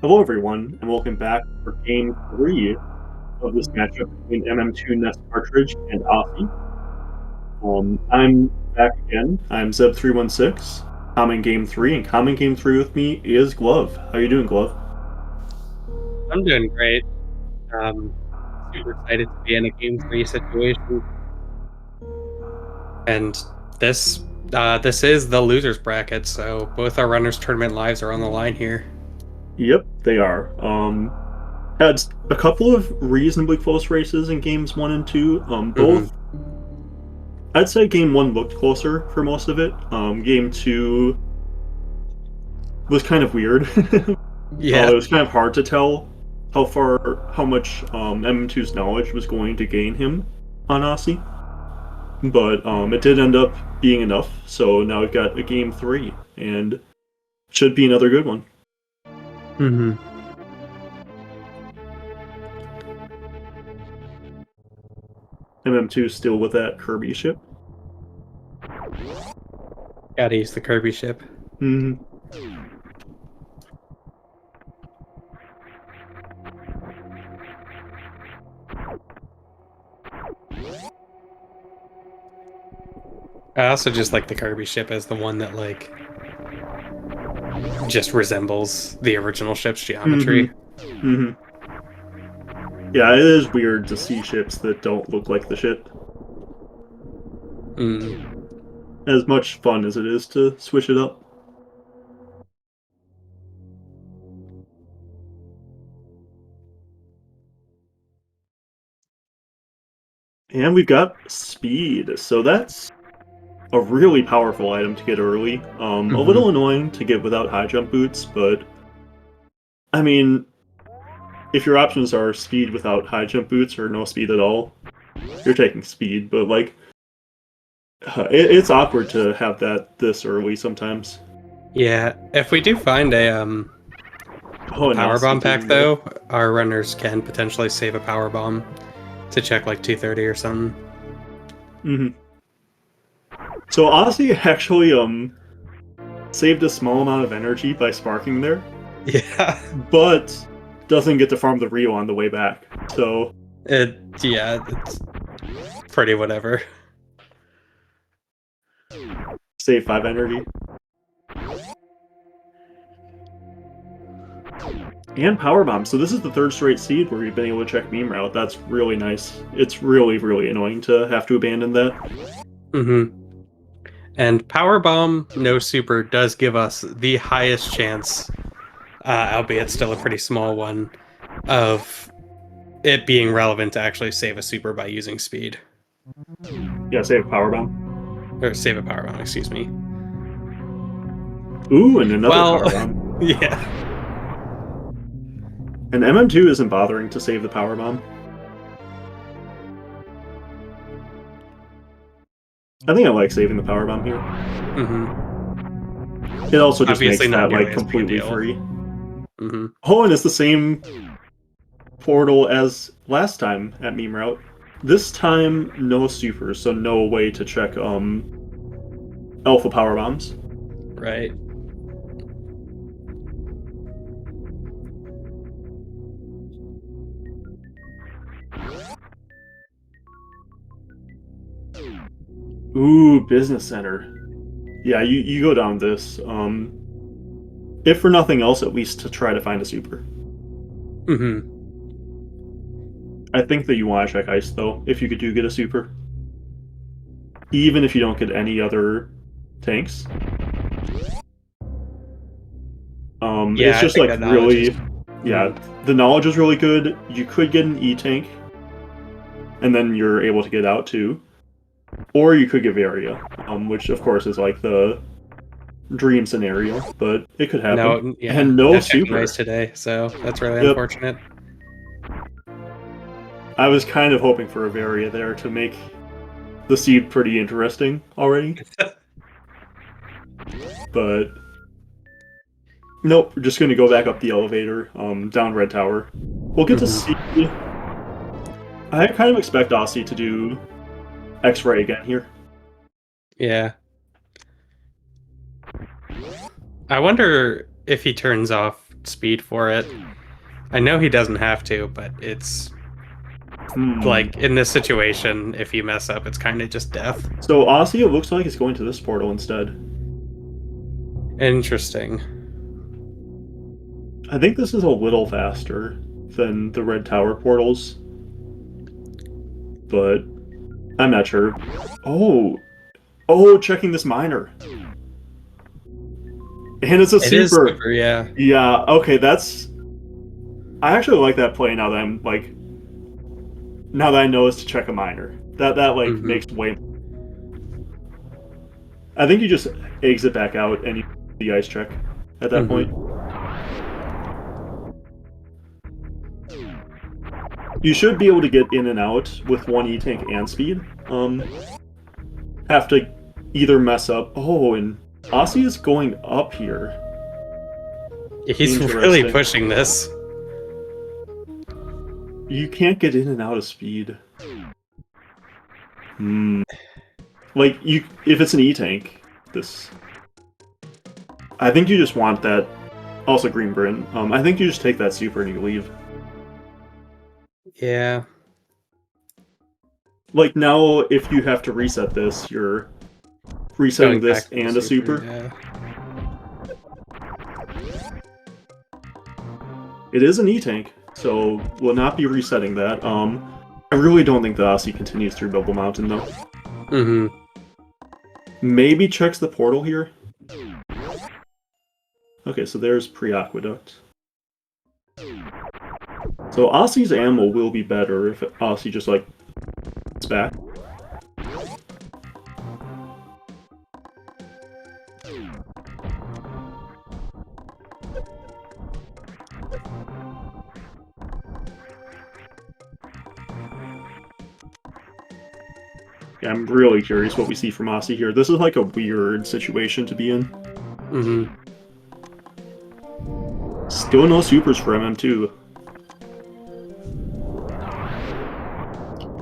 Hello, everyone, and welcome back for Game 3 of this matchup between mm2nescartridge and Osse. I'm back again. I'm Zeb316, common Game 3, and common Game 3 with me is Glove. How you doing, Glove? I'm doing great. Um, Super excited to be in a game three situation, and this this is the losers bracket, so both our runners' tournament lives are on the line here. Yep, they are. Had a couple of reasonably close races in Games 1 and 2. hmm I'd say Game 1 looked closer for most of it. Game 2 was kind of weird. Yeah, It was kind of hard to tell how much M2's knowledge was going to gain him on Osse, but it did end up being enough. So now we've got a game 3, and should be another good one. hmm MM2 still with that Kirby ship. gotta use the Kirby ship. Hmm. I also just like the Kirby ship as the one that just resembles the original ship's Hmm. geometry. Hmm. Yeah, it is weird to see ships that don't look like the ship. Mm. As much fun as it is to switch it up. And we've got speed, so that's a really powerful item to get early. A hmm little annoying to get without high jump boots, but I mean, if your options are speed without high jump boots or no speed at all, you're taking speed. But like, it's awkward to have that this early sometimes. Yeah, if we do find a Oh, and power Aussie bomb pack doing well. though, our runners can potentially save a power bomb to check like 230 or something. Hmm. So Aussie actually saved a small amount of energy by sparking there, Yeah. but doesn't get to farm the Rio on the way back. So It's pretty whatever. save 5 energy. And power bomb. So this is the third straight seed where we've been able to check meme route. That's really nice. It's really, really annoying to have to abandon that. Mm-hmm. And power bomb, no super, does give us the highest chance, albeit still a pretty small one, of it being relevant to actually save a super by using speed. Yeah, save power bomb. Or save a power bomb, excuse me. Ooh, and another Well, power bomb. yeah. And MM2 isn't bothering to save the power bomb. I think I like saving the power bomb here. Mm-hmm. It also just Obviously makes not that like nearly as big a completely deal. free. Mm-hmm. Oh, and it's the same portal as last time at meme route. This time, no supers, so no way to check alpha power bombs. Right. Ooh, business center. Yeah, you go down this. If for nothing else, at least to try to find a super. Mm-hmm. I think that you want to check ice though, if you do get a super. Even if you don't get any other tanks. It's Yeah, I just think like that knowledge is. really, yeah, Mhm. the knowledge is really good. You could get an E tank, and then you're able to get out too. Or you could get Varia, which of course is like the dream scenario, but it could happen. No, yeah, And no no checking ice super. today, so that's really Yep. unfortunate. I was kind of hoping for a Varia there to make the seed pretty interesting already. But nope, we're just going to go back up the elevator, down Red Tower. We'll get to Mm-hmm. see. I kind of expect Aussie to do X-Ray again here. Yeah. I wonder if he turns off speed for it. I know he doesn't have to, but it's like in this situation, if you mess up, it's kind of just death. So Osse, it looks like he's going to this portal instead. Interesting. I think this is a little faster than the Red Tower portals, but I'm not sure. Oh, checking this miner. And it's a super. Is super, yeah. Yeah, okay, that's... I actually like that play now that I'm, like... Now that I know it's to check a miner. That like, makes way... I think you just exit back out and you do the ice check at that point. You should be able to get in and out with one E-Tank and speed. Have to either mess up... Oh, and Osse is going up here. He's really pushing this. You can't get in and out of speed. Like, if it's an E-Tank, this... I think you just want that... Also, Green Bryn. I think you just take that super and you leave. Yeah. Like, now, if you have to reset this, you're resetting this and a super. Yeah. It is an E-Tank, so we'll not be resetting that. I really don't think the Osse continues through Bubble Mountain, though. Maybe checks the portal here. Okay, so there's Pre-Aqueduct. So Osse's ammo will be better if Osse just, like, it's back. Yeah, I'm really curious what we see from Osse here. This is like a weird situation to be in. Still no supers for MM2.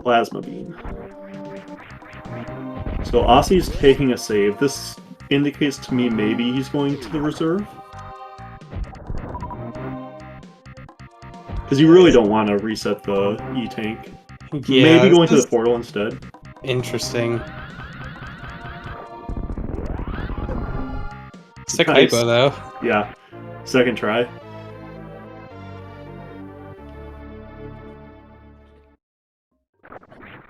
Plasma Beam. So Osse's taking a save. This indicates to me maybe he's going to the reserve. Because you really don't want to reset the E-Tank. Yeah, maybe going to the portal instead. Interesting. Sick hypo, though. Yeah. Second try.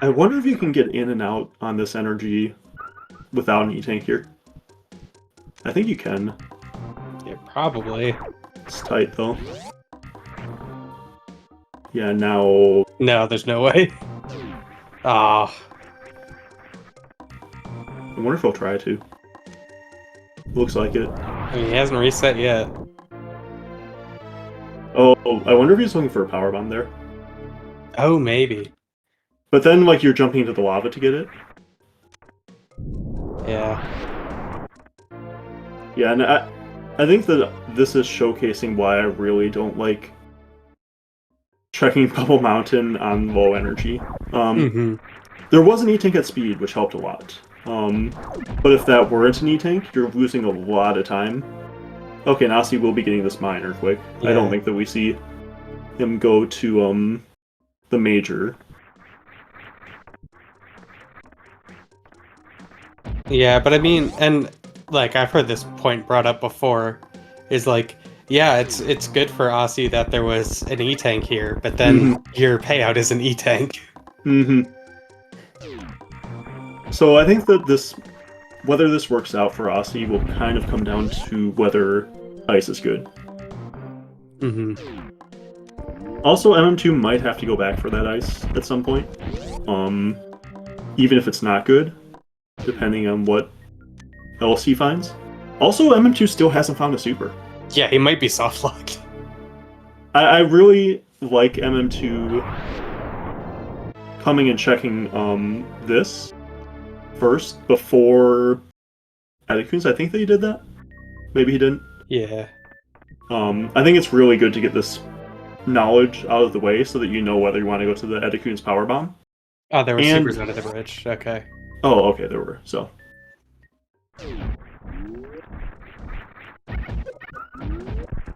I wonder if you can get in and out on this energy without an E-Tank here. I think you can. Yeah, probably. It's tight, though. Yeah, now... No, there's no way. Ah. I wonder if he'll try to. Looks like it. I mean, he hasn't reset yet. Oh, I wonder if he's looking for a power bomb there. Oh, maybe. But then, like, you're jumping into the lava to get it. Yeah. Yeah, and I think that this is showcasing why I really don't like checking Bubble Mountain on low energy. There was an E-Tank at speed, which helped a lot. But if that weren't an E-Tank, you're losing a lot of time. Okay, and Osse will be getting this miner quick. Yeah. I don't think that we see him go to the major. Yeah, but I mean, and like I've heard this point brought up before, is like, yeah, it's good for Osse that there was an E-Tank here, but then your payout is an E-Tank. So I think that whether this works out for Osse will kind of come down to whether ice is good. Also, MM2 might have to go back for that ice at some point. Even if it's not good, depending on what else he finds. Also, MM2 still hasn't found a super. Yeah, he might be soft locked. I really like MM2 coming and checking this first before Edecunes. I think that he did that. Maybe he didn't. Yeah. I think it's really good to get this knowledge out of the way so that you know whether you want to go to the Edecunes power bomb. Oh, there were supers under the bridge. Okay. Oh, okay, there were. So.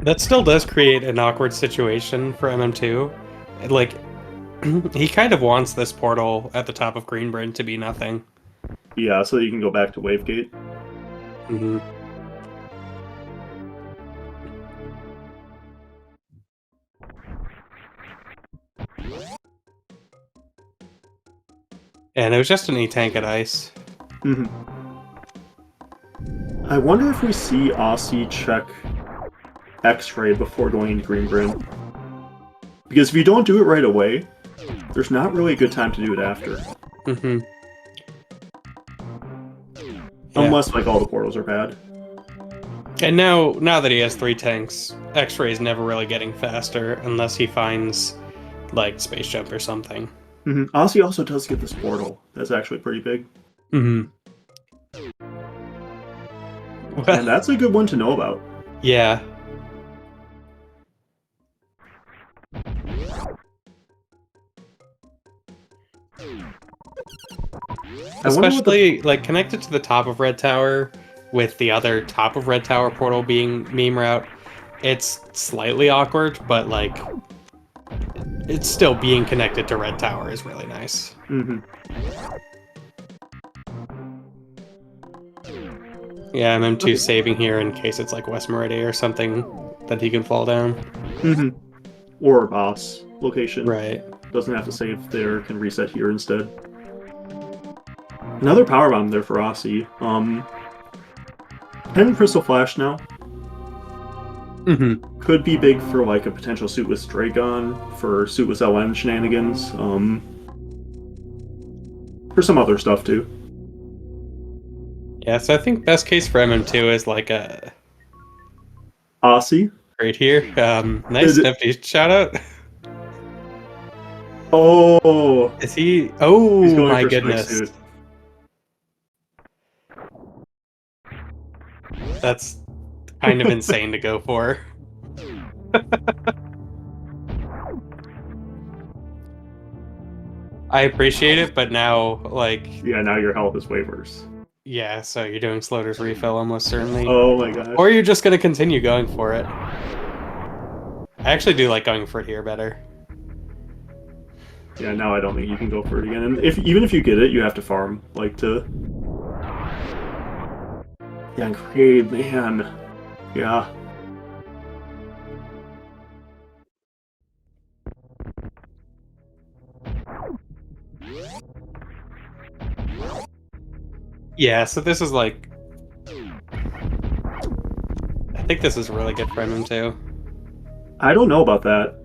That still does create an awkward situation for MM2. Like, he kind of wants this portal at the top of Greenburn to be nothing. Yeah, so you can go back to Wavegate. Mm-hmm. And it was just an E-tank at ice. Mm-hmm. I wonder if we see Osse check X-ray before going into Greenburn. Because if you don't do it right away, there's not really a good time to do it after. Mm-hmm. Unless, like, all the portals are bad. And now that he has 3 tanks, X-ray is never really getting faster unless he finds, like, Space Jump or something. Mm-hmm. Osse also does get this portal. That's actually pretty big. Mm-hmm. And that's a good one to know about. Yeah. Especially, like, connected to the top of Red Tower, with the other top of Red Tower portal being meme route, it's slightly awkward, but, like, it's still being connected to Red Tower is really nice. Mm-hmm. Yeah, MM2 saving here in case it's, like, West Meridia or something that he can fall down. Mm-hmm. Or a boss location. Right. Doesn't have to save there, can reset here instead. Another power bomb there for Osse. 10 Crystal Flash now. Mm-hmm. Could be big for like a potential suit with Stragon, for suit with LN shenanigans, for some other stuff too. Yeah, so I think best case for MM2 is like a Osse. right here. Nice empty shout out. Oh, Is he? Oh he's going my for goodness. Suit. That's kind of insane to go for. I appreciate it, but now, like... Yeah, now your health is way worse. Yeah, so you're doing Sloter's refill almost certainly. Oh my gosh. Or you're just going to continue going for it. I actually do like going for it here better. Yeah, now I don't think you can go for it again. And even if you get it, you have to farm, like, to... Yeah, and Kraid, man. Yeah. Yeah, so this is like... I think this is really good for MM2. I don't know about that.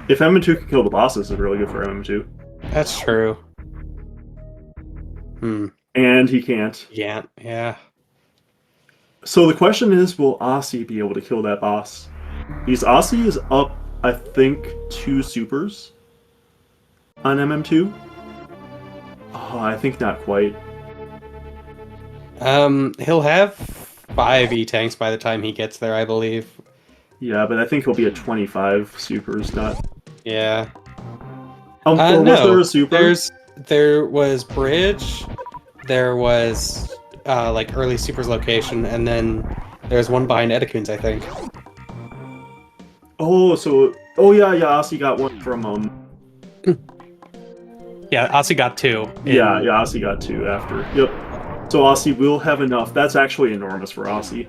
If MM2 can kill the bosses, it's really good for MM2. That's true. And he can't. Yeah. So the question is, will Osse be able to kill that boss? Because Osse is up, I think, 2 supers on MM2. Oh, I think not quite. He'll have 5 E-tanks by the time he gets there, I believe. Yeah, but I think he'll be at 25 supers, not... Yeah. Or no, was there a super? There was Bridge, there was, like, early supers location, and then there's one behind Edecoons, I think. Oh, so... Oh, yeah, Osse got one from, Yeah, Osse got 2. Yeah, Osse got 2 after. Yep. So Osse will have enough. That's actually enormous for Osse.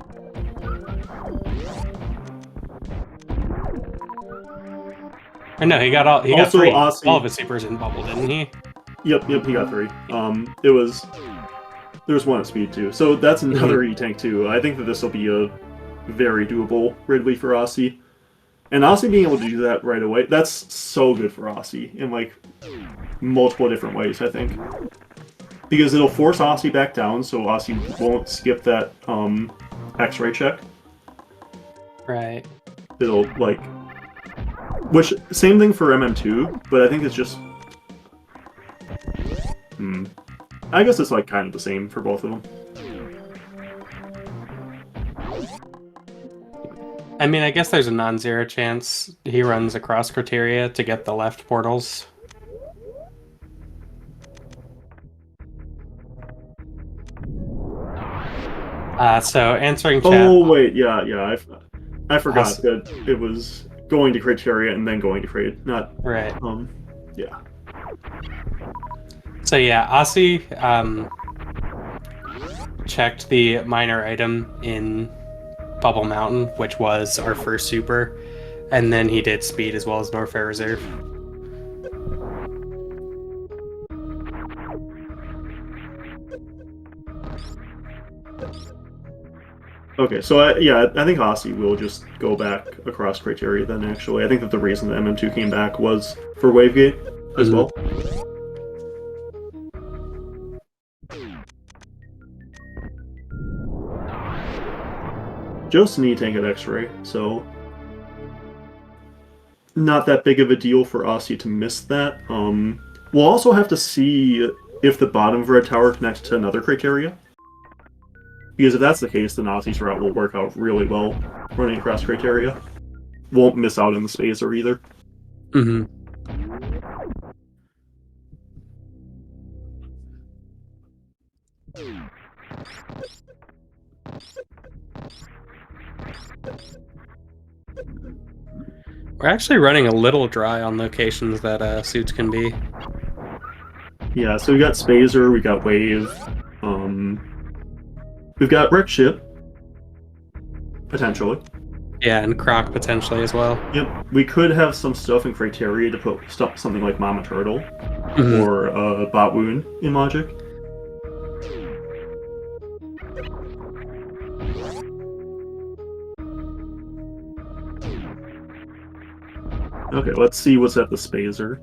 Or no, he got 3. Osse, all of his supers in bubble, didn't he? Yep, he got 3. There was one at speed too. So that's another E-tank too. I think that this will be a very doable Ridley for Osse. And Osse being able to do that right away, that's so good for Osse in like multiple different ways, I think. Because it'll force Osse back down, so Osse won't skip that X-ray check. Right. It'll like... Which, same thing for MM2, but I think it's just... I guess it's like kind of the same for both of them. I mean, I guess there's a non-zero chance he runs across criteria to get the left portals. So answering chat. Oh wait, yeah. I forgot that it was going to criteria and then going to trade, not Right. Yeah. So yeah, Osse checked the minor item in Bubble Mountain, which was our first super, and then he did speed as well as Norfair Reserve. Okay, so I think Osse will just go back across criteria then, actually. I think that the reason that MM2 came back was for Wavegate as well. Just need tank at X-Ray, so not that big of a deal for Osse to miss that. We'll also have to see if the bottom of Red Tower connects to another criteria. Because if that's the case, then Osse's route will work out really well running across criteria. Won't miss out on the spacer either. Mm-hmm. We're actually running a little dry on locations that suits can be. Yeah, so we got Spazer, we got Wave, we've got Wreck Ship, potentially. Yeah, and Croc potentially as well. Yep, we could have some stuff in criteria to put something like Mama Turtle or Bot Wound in Logic. Okay, let's see what's at the Spazer.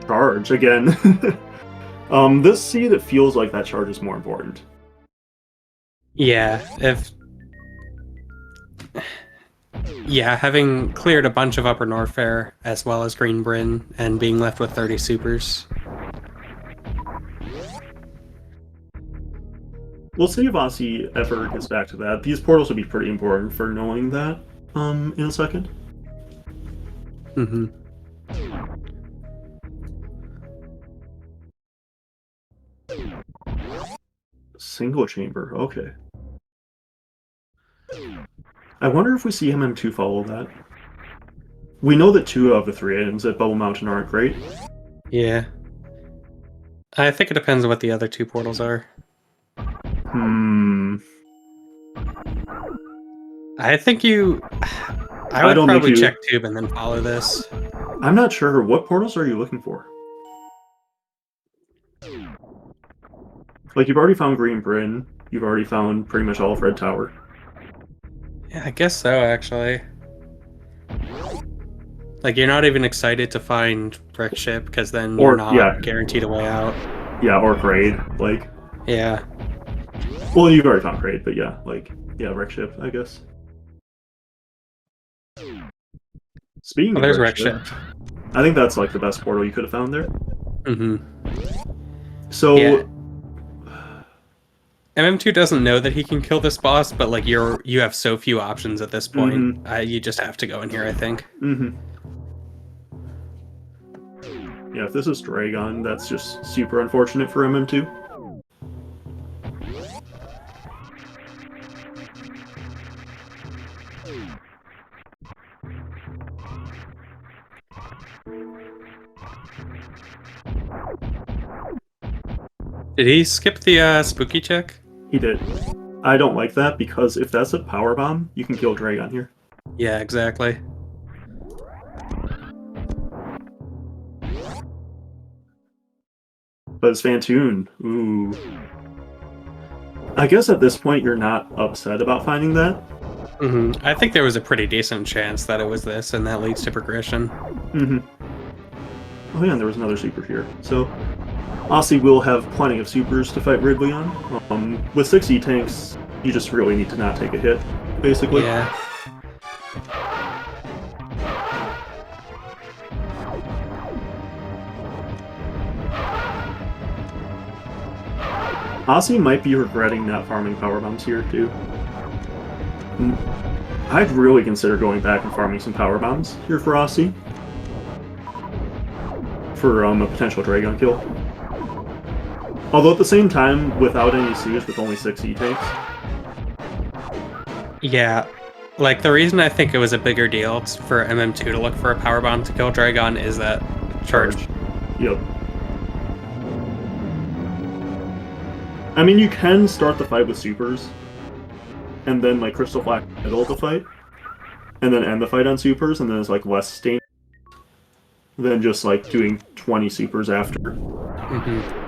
Charge again. This seed, it feels like that charge is more important. Yeah, having cleared a bunch of Upper Norfair as well as Green Bryn and being left with 30 supers. We'll see if Osse ever gets back to that. These portals would be pretty important for knowing that in a second. Mm-hmm. Single chamber, okay. I wonder if we see MM2 follow that. We know that 2 of the 3 items at Bubble Mountain aren't great. Yeah. I think it depends on what the other 2 portals are. I think I would probably check Tube and then follow this. I'm not sure. What portals are you looking for? Like, you've already found Green Bryn. You've already found pretty much all of Red Tower. Yeah, I guess so, actually. Like, you're not even excited to find Wreck Ship, because then you're not guaranteed a way out. Yeah, or Grade, like... Yeah. Well, you've already found Grade, but yeah, like, yeah, Wreck Ship, I guess. Speaking of there's Wreck Ship. I think that's, like, the best portal you could have found there. Mm-hmm. So... Yeah. MM2 doesn't know that he can kill this boss, but, like, you have so few options at this point. You just have to go in here, I think. Yeah, if this is Dragon, that's just super unfortunate for MM2. Did he skip the spooky check? He did. I don't like that, because if that's a power bomb, you can kill Dragon here. Yeah, exactly. But it's Fantoon. Ooh. I guess at this point you're not upset about finding that. I think there was a pretty decent chance that it was this, and that leads to progression. Oh yeah, and there was another super here. So, Osse will have plenty of supers to fight Ridley on. With 60 tanks, you just really need to not take a hit, basically. Yeah. Osse might be regretting not farming power bombs here, too. I'd really consider going back and farming some power bombs here for Osse. For a potential Dragon kill. Although at the same time, without any Cs, with only 6 E-tanks. Yeah, like the reason I think it was a bigger deal for MM2 to look for a power bomb to kill Dragon is that charge. Yep. I mean, you can start the fight with supers, and then like Crystal Flash middle of the fight, and then end the fight on supers, and then it's like less stain than just like doing 20 supers after. Mm-hmm.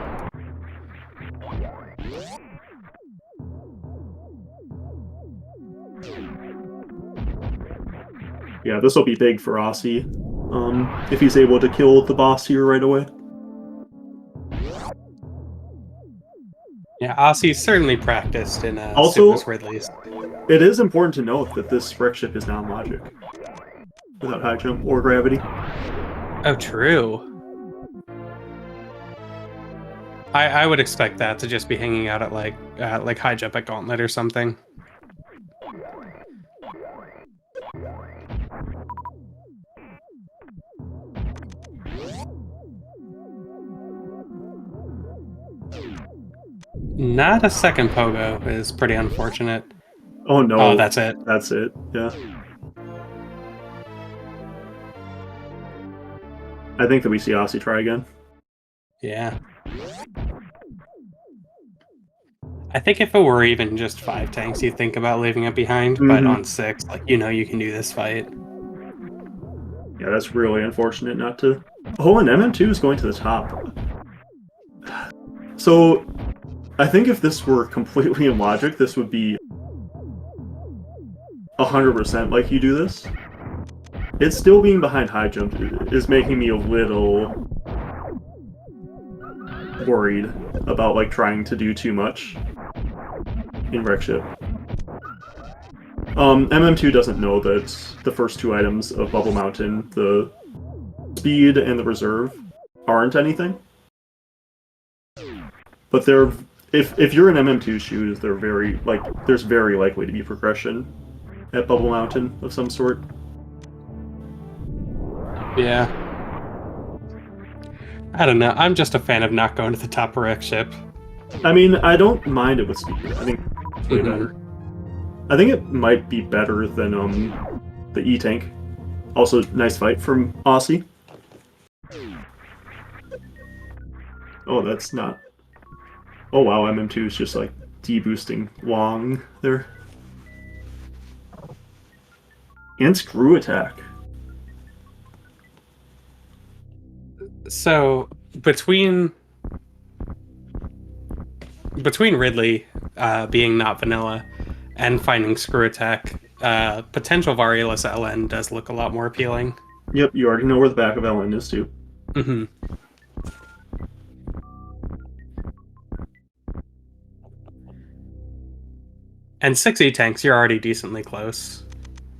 Yeah, this will be big for Osse, if he's able to kill the boss here right away. Yeah, Osse's certainly practiced in Also, Supers Ridley's. It is important to note that this wreck ship is non-logic, without high jump or gravity. Oh, true. I would expect that to just be hanging out at like high jump at Gauntlet or something. Not a second pogo is pretty unfortunate. Oh no. Oh, that's it. That's it, yeah. I think that we see Osse try again. Yeah. I think if it were even just 5 tanks, you'd think about leaving it behind, but on 6, like, you know you can do this fight. Yeah, that's really unfortunate not to... Oh, and MM2 is going to the top. So, I think if this were completely in logic, this would be 100% like you do this. It's still being behind high jump is making me a little worried about like trying to do too much in wreck ship. MM2 doesn't know that the first 2 items of Bubble Mountain, the speed and the reserve, aren't anything. But they're if you're in MM2's shoes, they're very there's very likely to be progression at Bubble Mountain of some sort. Yeah. I don't know. I'm just a fan of not going to the top wreck ship. I mean, I don't mind it with speed. I think it's way better. I think it might be better than the E-Tank. Also, nice fight from Osse. Oh, that's not... Oh wow, MM2 is just like de-boosting Wong there. And screw attack. So between Ridley being not vanilla and finding screw attack, potential Variolus LN does look a lot more appealing. Yep, you already know where the back of LN is too. Mm-hmm. And 6 E-tanks, you're already decently close.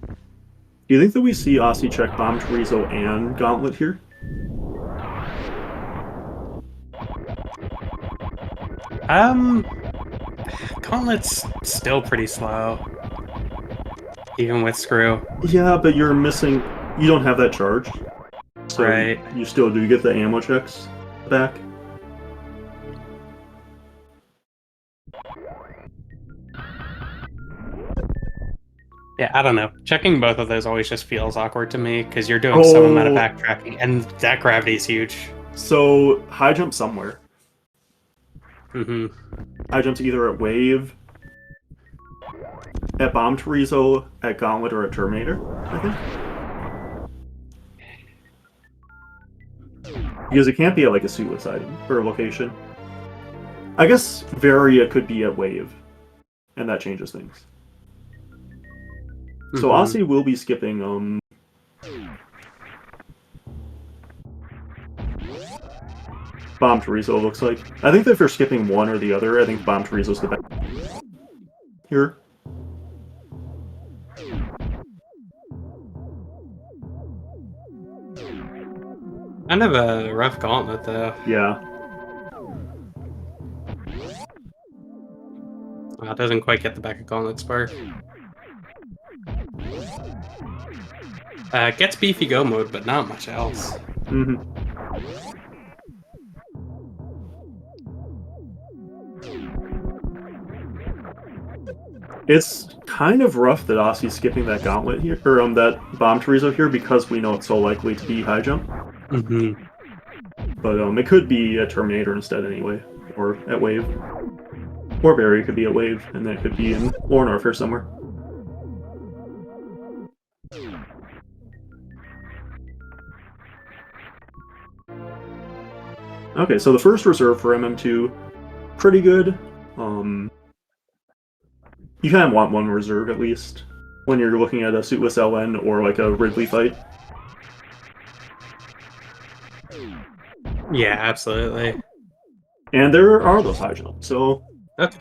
Do you think that we see Osse check Bomb Chorizo and Gauntlet here? Gauntlet's still pretty slow. Even with Screw. Yeah, but you're missing... You don't have that charge. So right. You still do get the ammo checks back. Yeah, I don't know. Checking both of those always just feels awkward to me, because you're doing some amount of backtracking, and that gravity is huge. So, high jump somewhere. Mm-hmm. High jumps either at Wave, at Bomb Chorizo, at Gauntlet, or at Terminator, I think. Because it can't be at like a suitless item, or a location. I guess Varia could be at Wave, and that changes things. So Osse will be skipping Bomb Chorizo, looks like. I think that if you're skipping one or the other, I think Bomb Chorizo's the best here. Kind of a rough gauntlet, though. Yeah. Well, it doesn't quite get the back of Gauntlet Spark. Gets beefy go mode, but not much else. It's kind of rough that Osse's skipping that gauntlet here, or that bomb Chorizo here, because we know it's so likely to be high jump. Mm-hmm. But it could be a Terminator instead anyway, or at wave. Or Barry could be at wave, and then it could be in Ornorf or somewhere. Okay, so the first reserve for MM2, pretty good. You kind of want one reserve at least when you're looking at a suitless LN or like a Ridley fight. Yeah, absolutely. And there are those high jumps, so... Okay.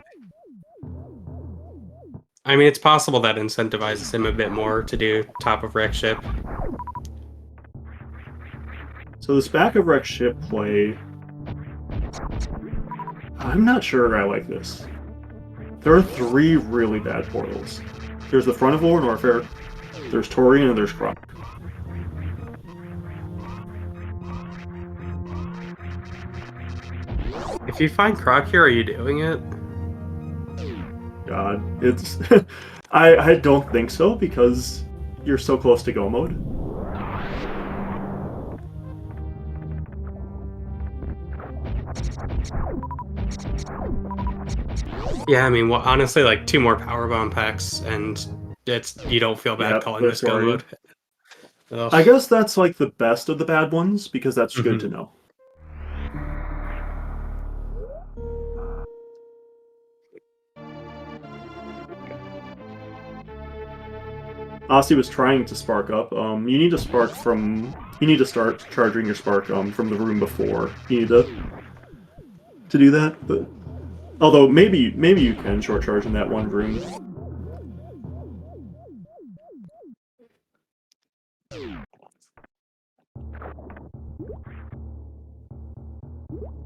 I mean, it's possible that incentivizes him a bit more to do top of wreck ship. So this back of wreck ship play... I'm not sure I like this. There are 3 really bad portals. There's the front of Lord Warfare, there's Torian, and there's Croc. If you find Croc here, are you doing it? God, it's... I don't think so, because you're so close to go mode. Yeah, I mean, well, honestly, like 2 more power bomb packs, and you don't feel bad calling this go mode. Ugh. I guess that's like the best of the bad ones, because that's good to know. Osse was trying to spark up. You need to spark from... You need to start charging your spark from the room before. You need to do that, but... Although, maybe you can short charge in that one room.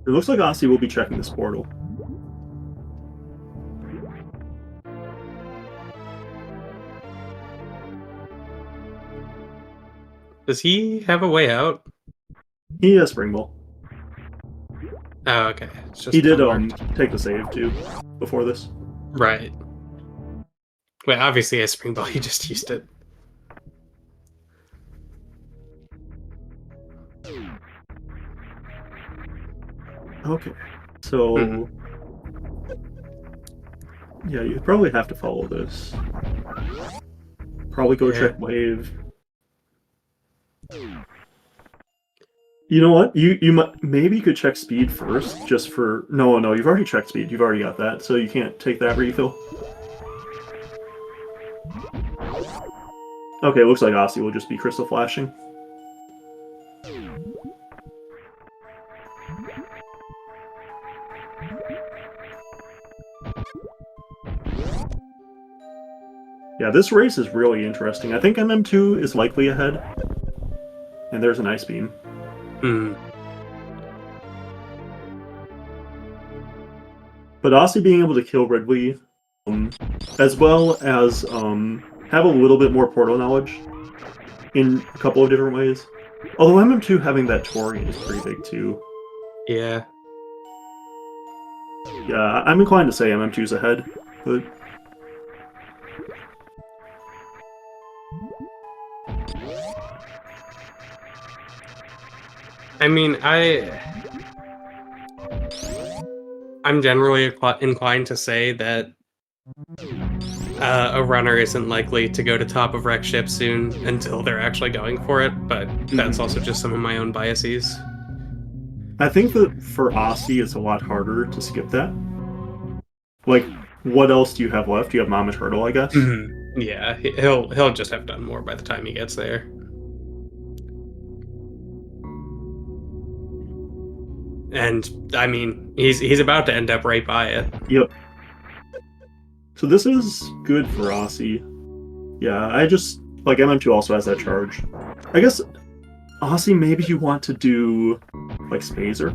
It looks like Osse will be checking this portal. Does he have a way out? He has Spring Ball. Oh, okay. It's just he did unmarked. Take the save too before this. Right. Wait, obviously a Spring Ball. He just used it. Okay, so yeah, you probably have to follow this. Probably go check wave. You know what? You maybe could check speed first, just for... No, you've already checked speed. You've already got that, so you can't take that refill. Okay, looks like Osse will just be crystal flashing. Yeah, this race is really interesting. I think MM2 is likely ahead. And there's an Ice Beam. But Osse being able to kill Ridley, as well as have a little bit more portal knowledge in a couple of different ways. Although MM2 having that Torian is pretty big too. Yeah. Yeah, I'm inclined to say MM2's ahead, but... I mean, I'm generally inclined to say that a runner isn't likely to go to top of wreck ship soon until they're actually going for it, but that's also just some of my own biases. I think that for Osse, it's a lot harder to skip that. Like, what else do you have left? You have Mama Turtle, I guess? Yeah, he'll just have done more by the time he gets there. And, I mean, he's about to end up right by it. Yep. So this is good for Osse. Yeah, I just... Like, MM2 also has that charge. I guess, Osse, maybe you want to do, like, Spazer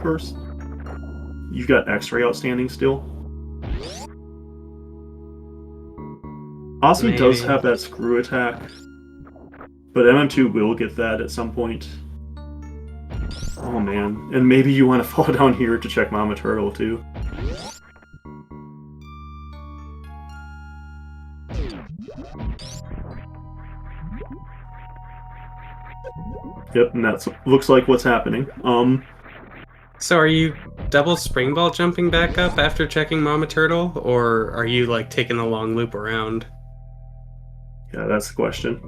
first. You've got X-Ray outstanding still. Osse does have that screw attack, but MM2 will get that at some point. Oh man, and maybe you want to fall down here to check Mama Turtle too. Yep, and that looks like what's happening. So are you double spring ball jumping back up after checking Mama Turtle, or are you like taking the long loop around? Yeah, that's the question.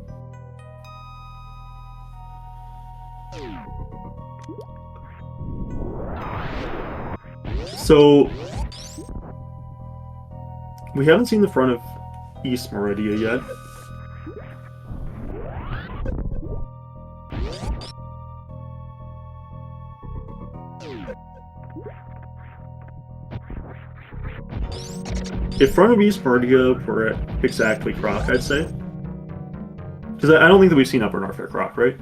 So we haven't seen the front of East Meridia yet. If front of East Meridia were at exactly Croc, I'd say. Because I don't think that we've seen Upper Norfair Croc, right?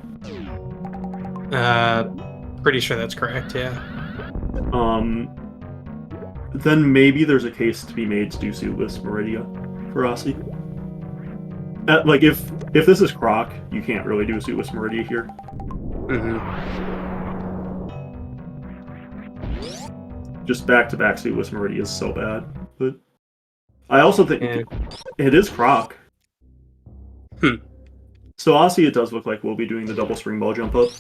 Pretty sure that's correct, yeah. Then maybe there's a case to be made to do Suitless Meridia for Osse. Like, if this is Croc, you can't really do a Suitless Meridia here. Just back-to-back Suitless Meridia is so bad. But I also think it is Croc. So Osse, it does look like we'll be doing the double spring ball jump up.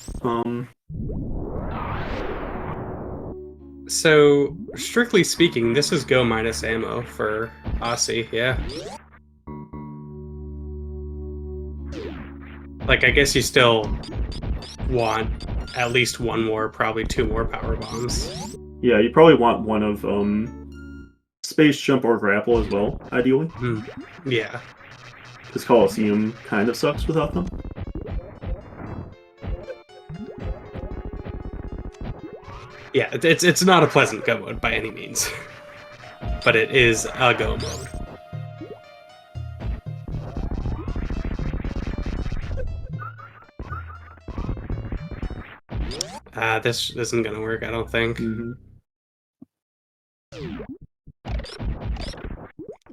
So, strictly speaking, this is go minus ammo for Osse, yeah. Like, I guess you still want at least one more, probably two more power bombs. Yeah, you probably want one of Space Jump or Grapple as well, ideally. Yeah. Because Coliseum kind of sucks without them. Yeah, it's not a pleasant go mode by any means. But it is a go mode. This isn't gonna work, I don't think.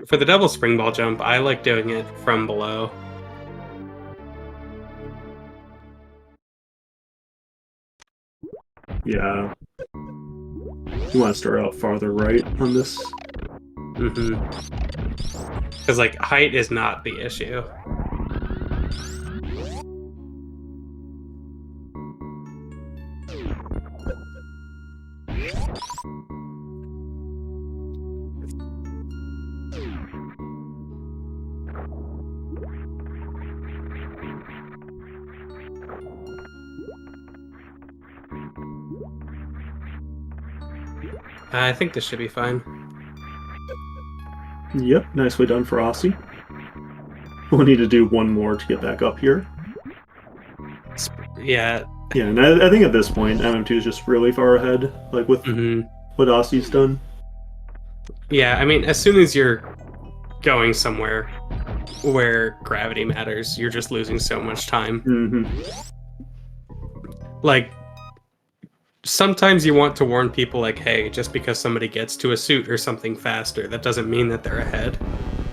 For the double spring ball jump, I like doing it from below. Yeah. You want to start out farther right on this? Because, like, height is not the issue. I think this should be fine. Yep, nicely done for Osse. We'll need to do one more to get back up here. Yeah. Yeah, and I think at this point, MM2 is just really far ahead, like with what Osse's done. Yeah, I mean, as soon as you're going somewhere where gravity matters, you're just losing so much time. Like, sometimes you want to warn people, like, hey, just because somebody gets to a suit or something faster, that doesn't mean that they're ahead.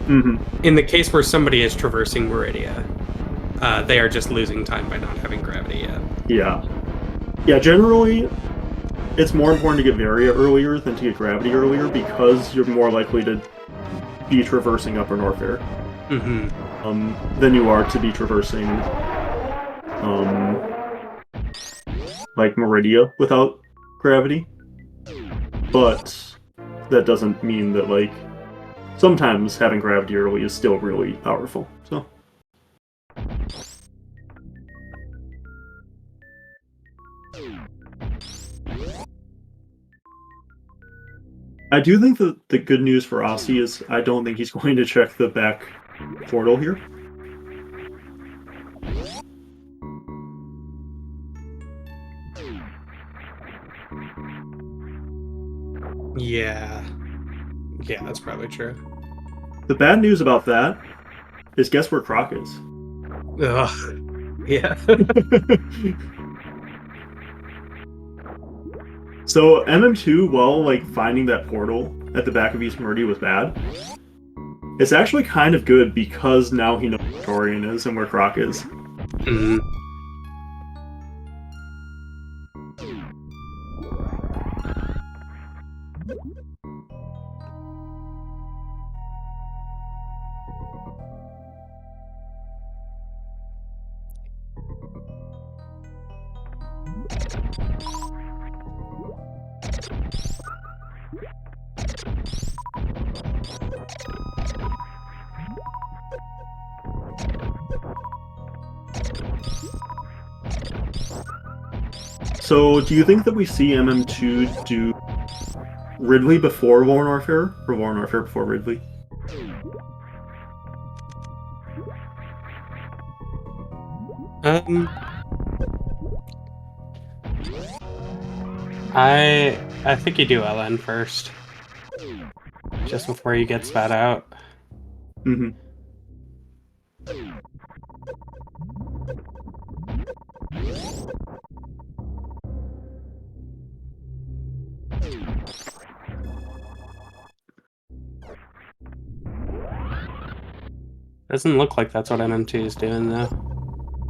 In the case where somebody is traversing Meridia, they are just losing time by not having gravity yet. Yeah, generally, it's more important to get Varia earlier than to get gravity earlier because you're more likely to be traversing Upper Norfair than you are to be traversing like Meridia without gravity. But that doesn't mean that, like, sometimes having gravity early is still really powerful. So I do think that the good news for Osse is I don't think he's going to check the back portal here. Yeah, that's probably true. The bad news about that is guess where Croc is? Ugh. Yeah. So MM2, while like finding that portal at the back of East Meridia was bad, it's actually kind of good because now he knows where Torian is and where Croc is. So, do you think that we see MM2 do Ridley before War Warfare, or War Warfare before Ridley? I think you do LN first, just before he gets that out. Mm-hmm. Doesn't look like that's what MM2 is doing, though.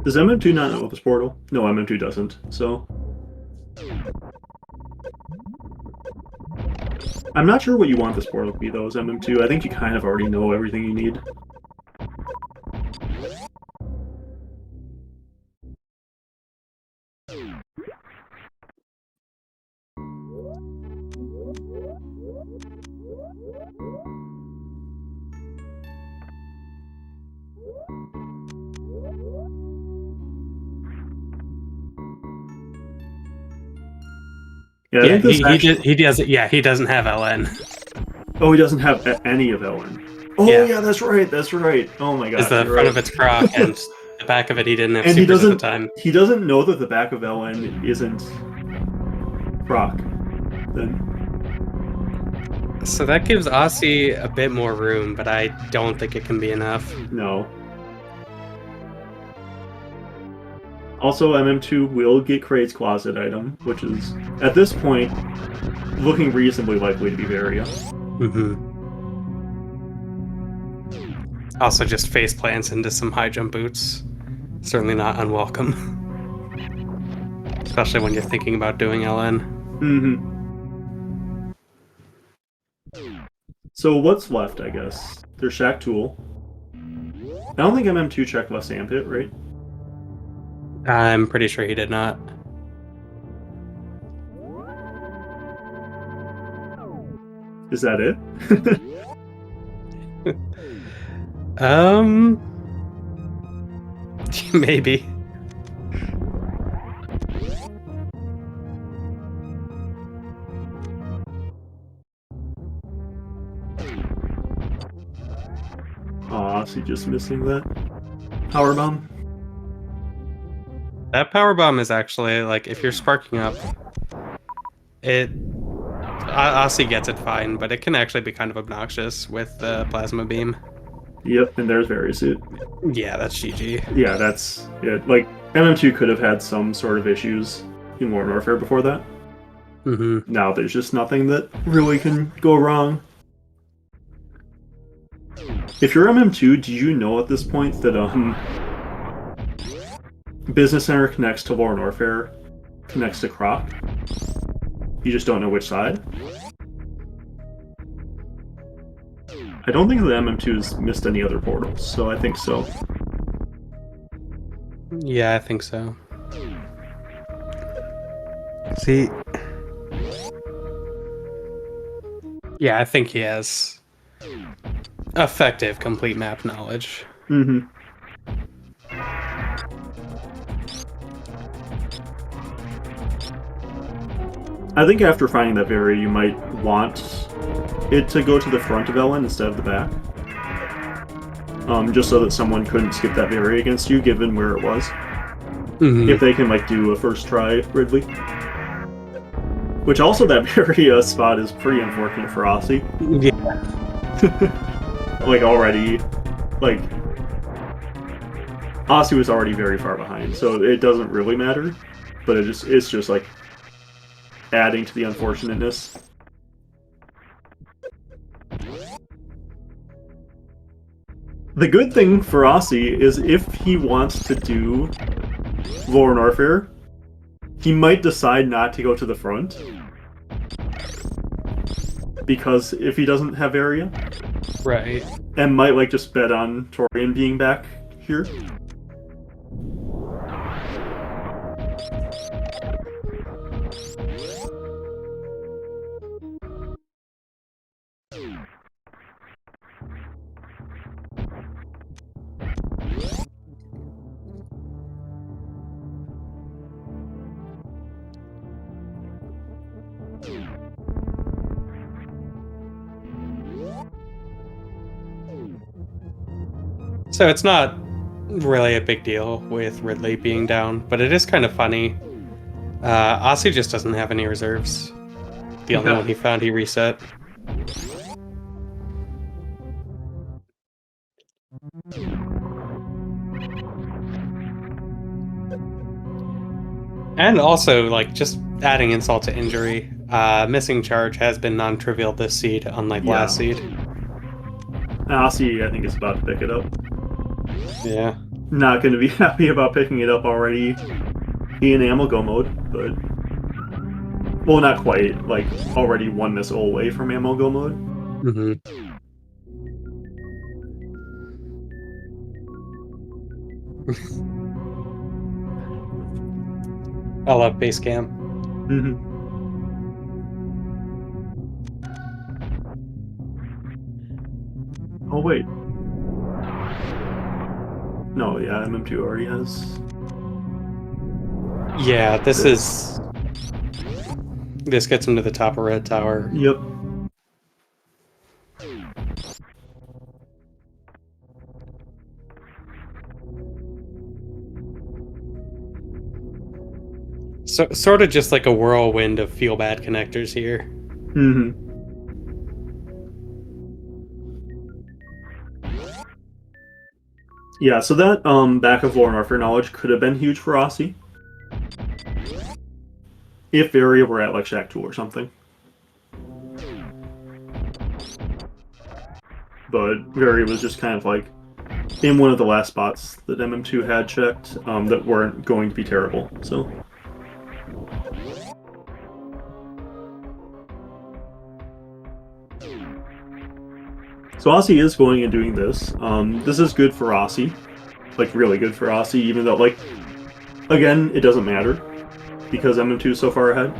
Does MM2 not know this portal? No, MM2 doesn't, so... I'm not sure what you want this portal to be, though, as MM2. I think you kind of already know everything you need. Yeah, I think this he doesn't have LN. Oh, he doesn't have any of LN. Oh, yeah, that's right, that's right. Oh my god. Is the front right. of it's proc, and the back of it he didn't have and supers at the time. He doesn't know that the back of LN isn't proc. Then. So that gives Osse a bit more room, but I don't think it can be enough. No. Also, MM2 will get Kraid's closet item, which is, at this point, looking reasonably likely to be Varia. Mm-hmm. Also just face plants into some high jump boots. Certainly not unwelcome. Especially when you're thinking about doing LN. Mm-hmm. So what's left, I guess? There's Shack Tool. I don't think MM2 checked left sandpit, right? I'm pretty sure he did not. Is that it? Maybe. Aw, is he just missing that power bomb? That power bomb is actually, like, if you're sparking up, Osse gets it fine, but it can actually be kind of obnoxious with the plasma beam. Yep, and there's Varisuit. Yeah, that's GG. Yeah, that's it. Like, MM2 could have had some sort of issues in Modern Warfare before that. Mm-hmm. Now there's just nothing that really can go wrong. If you're MM2, do you know at this point that Business Center connects to War Warfare, connects to Croc? You just don't know which side? I don't think the MM2 has missed any other portals, so I think so. Yeah, I think so. See? Yeah, I think he has effective complete map knowledge. Mm-hmm. I think after finding that Vari, you might want it to go to the front of Ellen instead of the back. Just so that someone couldn't skip that Vari against you, given where it was. Mm-hmm. If they can, like, do a first try Ridley. Which also, that Vari spot is pretty unfortunate for Osse. Yeah. Like, already, like, Osse was already very far behind, so it doesn't really matter. But it's just like, adding to the unfortunateness. The good thing for Osse is if he wants to do Modern Warfare, he might decide not to go to the front. Because if he doesn't have area. Right. And might, like, just bet on Torian being back here. So it's not really a big deal with Ridley being down, but it is kind of funny. Osse just doesn't have any reserves. The only one he found, he reset. And also, like, just adding insult to injury, missing charge has been non-trivial this seed, unlike last seed. Osse, I think, is about to pick it up. Yeah. Not going to be happy about picking it up already in ammo go mode, but... Well, not quite. Like, already one missile away from ammo go mode. Mm-hmm. I love base cam. Mm-hmm. Oh, wait. No, yeah, mm2 already has... Yeah, this gets him to the top of Red Tower. Yep. So, sort of just like a whirlwind of feel bad connectors here. Mm-hmm. Yeah, so that back of lore and warfare knowledge could have been huge for Osse. If Vari were at like Shack 2 or something. But Vari was just kind of like in one of the last spots that MM2 had checked that weren't going to be terrible, so... So Osse is going and doing this. This is good for Osse. Like, really good for Osse, even though, like, again, it doesn't matter, because MM2 is so far ahead.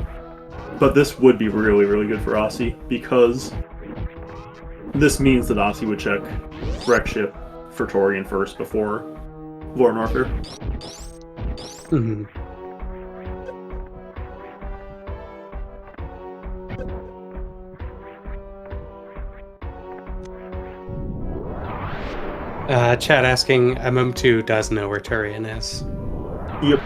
But this would be really, really good for Osse, because this means that Osse would check Wreck Ship for Torian first before Lore and Warfare. Mm-hmm. Chat asking, MM2 does know where Turian is. Yep.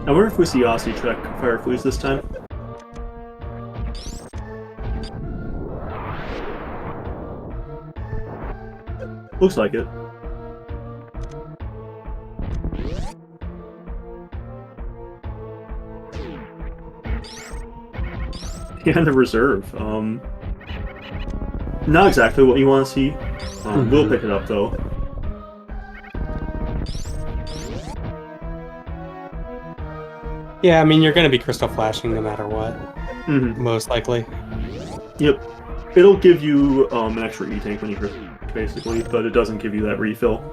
I wonder if we see Osse check Fireflies this time. Looks like it. And the reserve. Not exactly what you want to see. We'll pick it up though. Yeah, I mean, you're going to be crystal flashing no matter what. Most likely. Yep. It'll give you an extra E-tank when you crystal, basically, but it doesn't give you that refill.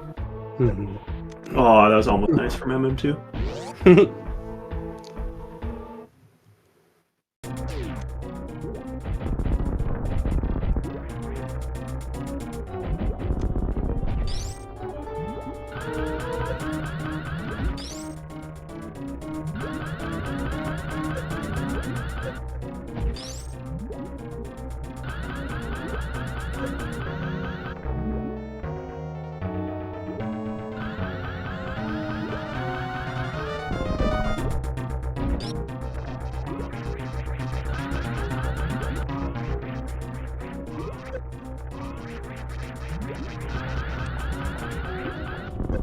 Oh, that was almost nice from MM2.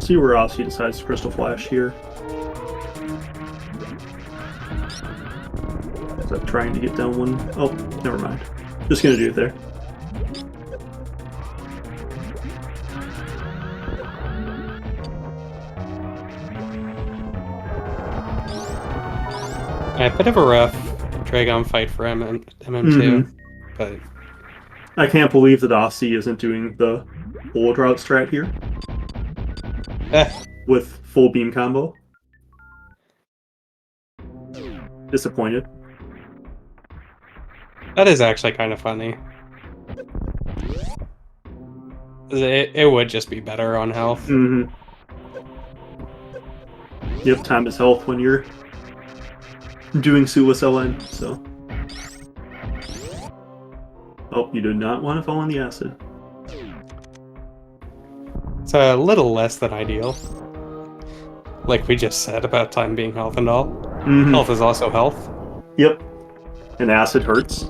See where else he decides to crystal flash here. Is that trying to get down one? Oh, never mind. Just gonna do it there. A bit of a rough Dragon fight for MM2, but I can't believe that Osse isn't doing the bullet route strat here. With full beam combo. Disappointed. That is actually kind of funny. It would just be better on health. Yep, time is health when you're doing Sulis LN, so. Oh, you do not want to fall in the acid. It's a little less than ideal. Like we just said about time being health and all. Mm-hmm. Health is also health. Yep. And acid hurts.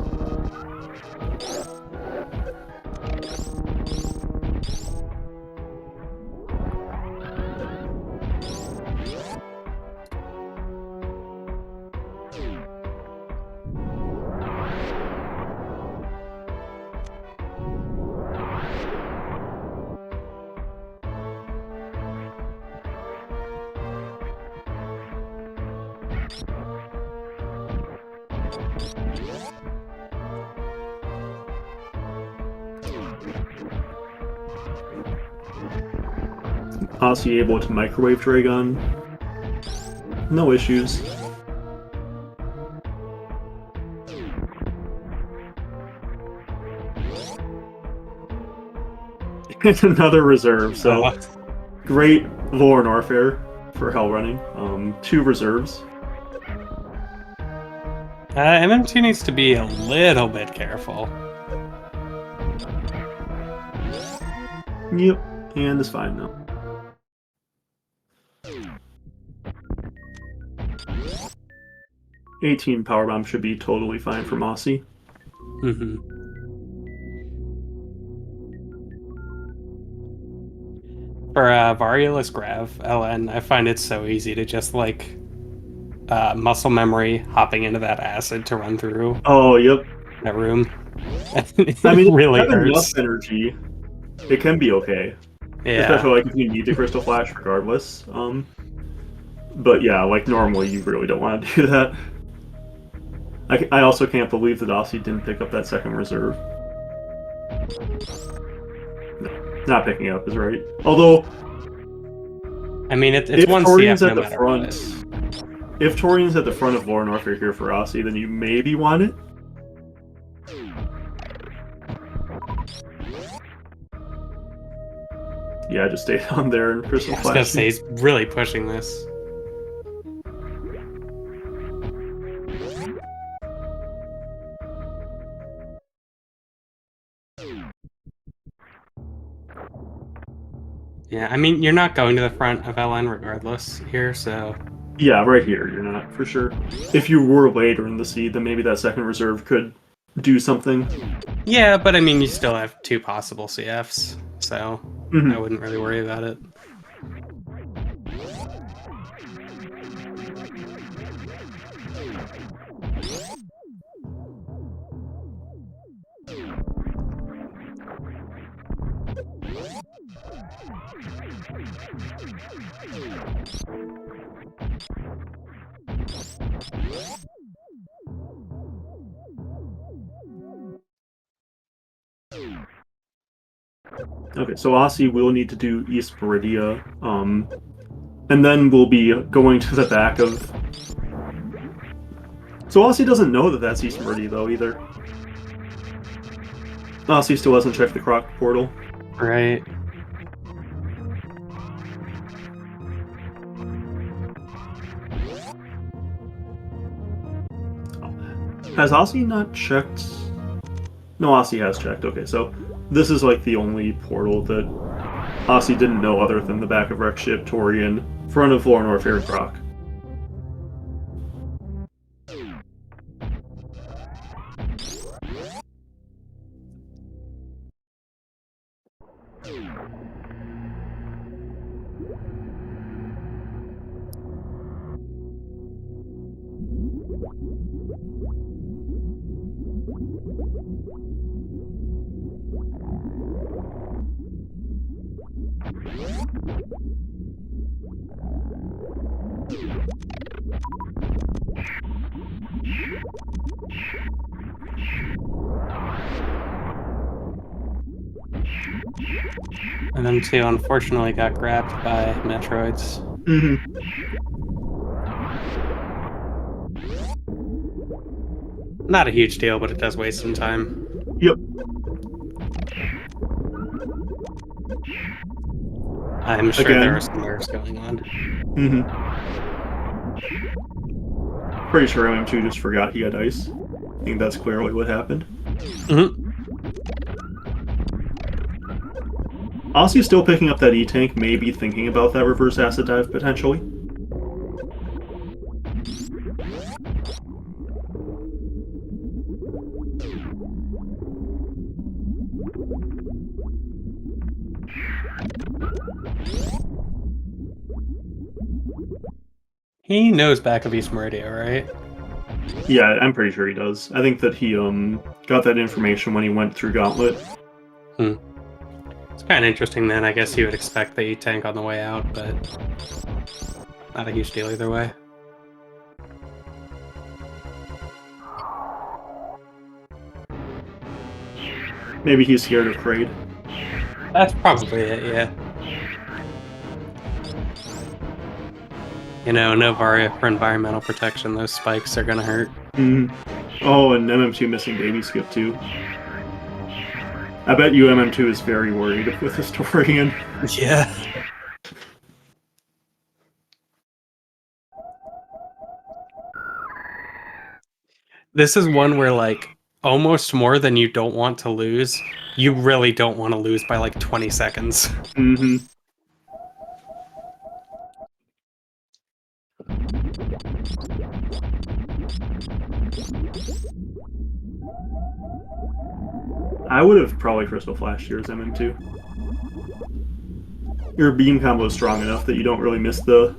Osse able to microwave Dragon. No issues. And another reserve, so great lore and warfare for Hell running. 2 reserves. MM2 needs to be a little bit careful. Yep, and it's fine now. $18 powerbomb should be totally fine for Osse. Mm-hmm. For Variolous Grav LN, I find it so easy to just like muscle memory hopping into that acid to run through. Oh, yep. That room. I mean, really if you have hurts. enough energy, it can be okay. Yeah. Especially like if you need the Crystal Flash regardless. But yeah, like normally you really don't want to do that. I also can't believe that Osse didn't pick up that second reserve. No, not picking up is right. Although, I mean, it's if one Torian's CF at no the matter front, what. if Torian's at the front of Lore and Warfare here for Osse, then you maybe want it. Yeah, just stay down there and Crystal I was gonna Flash. say he's really pushing this. Yeah, I mean, you're not going to the front of LN regardless here, so... Yeah, right here, you're not, for sure. If you were later in the seed, then maybe that second reserve could do something. Yeah, but I mean, you still have 2 possible CFs, so Mhm. I wouldn't really worry about it. Okay, so Osse will need to do East Meridia, and then we'll be going to the back of... So Osse doesn't know that that's East Meridia, though, either. Osse still hasn't checked the Croc portal. Right. Has Osse not checked? No, Osse has checked. Okay, so this is like the only portal that Osse didn't know other than the back of Wreck Ship, Torian, front of Lore and Warfare, Croc. And then 2 unfortunately got grabbed by Metroids. Mm-hmm. Not a huge deal, but it does waste some time. Yep. I'm sure Again. there are some nerves going on. Mm-hmm. Pretty sure MM2 just forgot he had ice. I think that's clearly what happened. Osse's still picking up that E-Tank, maybe thinking about that reverse acid dive, potentially. He knows back of East Meridia, right? Yeah, I'm pretty sure he does. I think that he got that information when he went through Gauntlet. It's kind of interesting then. I guess you would expect the E-Tank on the way out, but not a huge deal either way. Maybe he's scared of Kraid. That's probably it, yeah. You know, Novaria for environmental protection, those spikes are gonna hurt. Oh, and MM2 missing baby skip too. I bet you MM2 is very worried with Historian. Yeah. This is one where, like, almost more than you don't want to lose, you really don't want to lose by, like, 20 seconds. Mm-hmm. I would have probably Crystal Flashed yours, MM2. Your beam combo is strong enough that you don't really miss the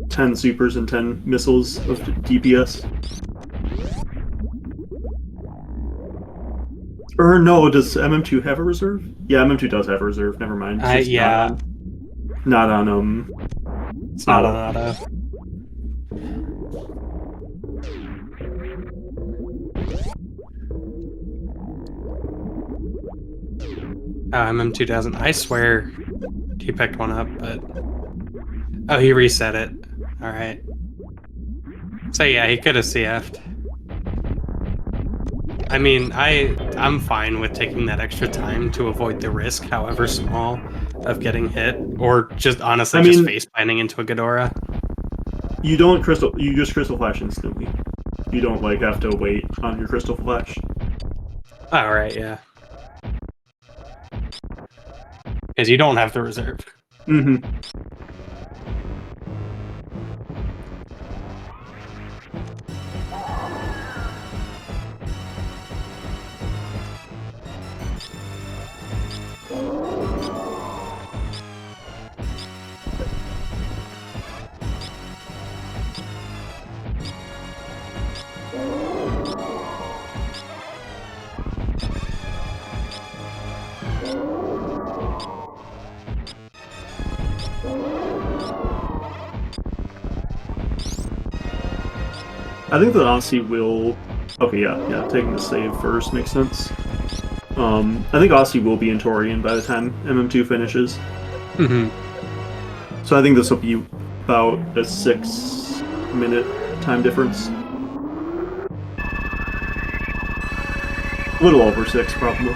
10 supers and 10 missiles of DPS. Or no, does MM2 have a reserve? Yeah, MM2 does have a reserve. Never mind. It's Yeah. Not on It's not on auto. Oh, MM2 doesn't. I swear he picked one up, but... Oh, he reset it. Alright. So yeah, he could have CF'd. I mean, I'm fine with taking that extra time to avoid the risk, however small, of getting hit, or just honestly just face planting into a Ghidorah. You just Crystal Flash instantly. You don't like have to wait on your Crystal Flash. Alright, yeah. Because you don't have the reserve. Mm-hmm. I think that Osse will... Okay, yeah, taking the save first makes sense. I think Osse will be in Torian by the time MM2 finishes. Mm-hmm. So I think this will be about a 6-minute time difference. A little over 6, probably.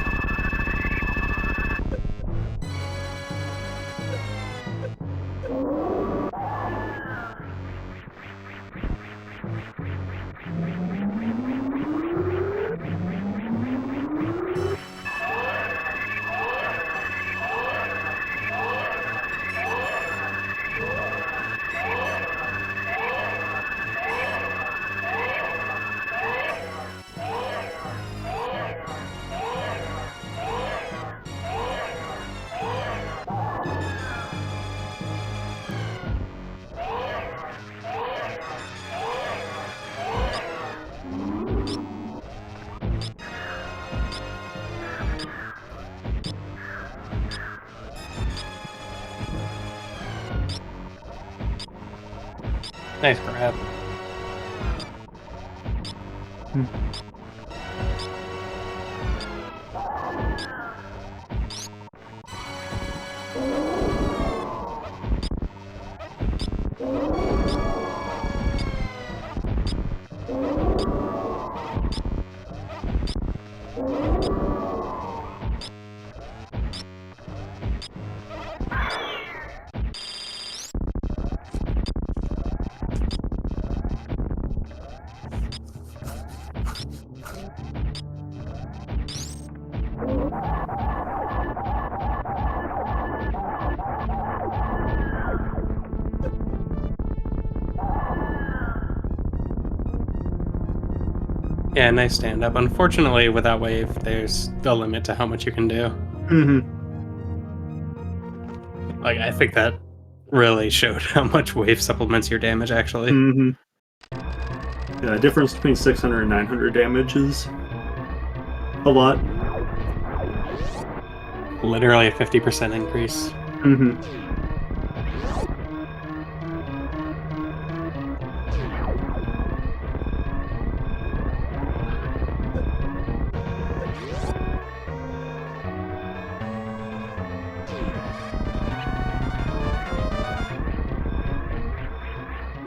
Nice grab. Yeah, nice stand up. Unfortunately, without wave, there's a limit to how much you can do. Like, I think that really showed how much wave supplements your damage, actually. Yeah, the difference between 600 and 900 damage is a lot. Literally a 50% increase.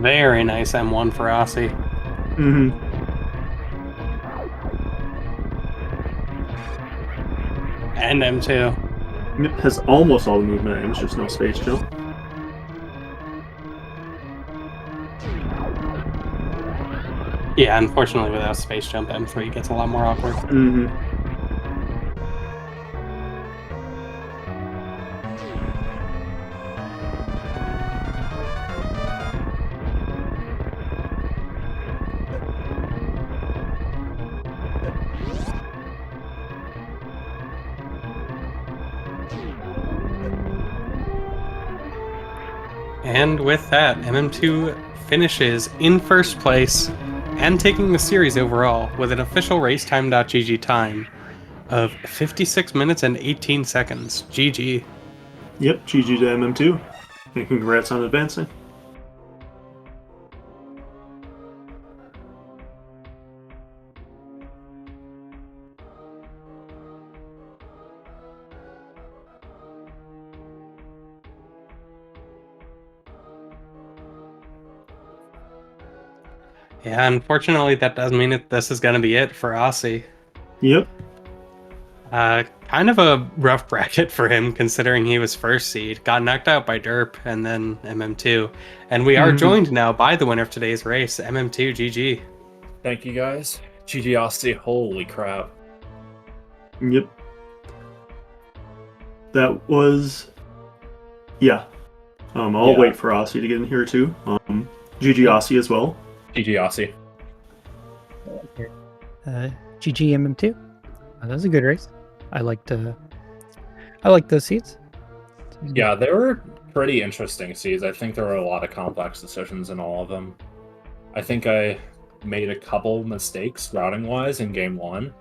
Very nice M1 for Osse. And M2. It has almost all the movement items, just no space jump. Yeah, unfortunately without space jump, M3 gets a lot more awkward. And with that, MM2 finishes in first place and taking the series overall with an official racetime.gg time of 56 minutes and 18 seconds. GG. Yep, GG to MM2. And congrats on advancing. Yeah, unfortunately, that does mean that this is going to be it for Osse. Yep. Kind of a rough bracket for him, considering he was first seed, got knocked out by Derp, and then MM2. And we are joined now by the winner of today's race, MM2. GG. Thank you, guys. GG Osse. Holy crap. Yep. That was... Yeah. I'll wait for Osse to get in here, too. GG Osse as well. GG Osse. GG MM2. That was a good race. I liked those seeds. Yeah, they were pretty interesting seeds. I think there were a lot of complex decisions in all of them. I think I made a couple mistakes routing-wise in game 1,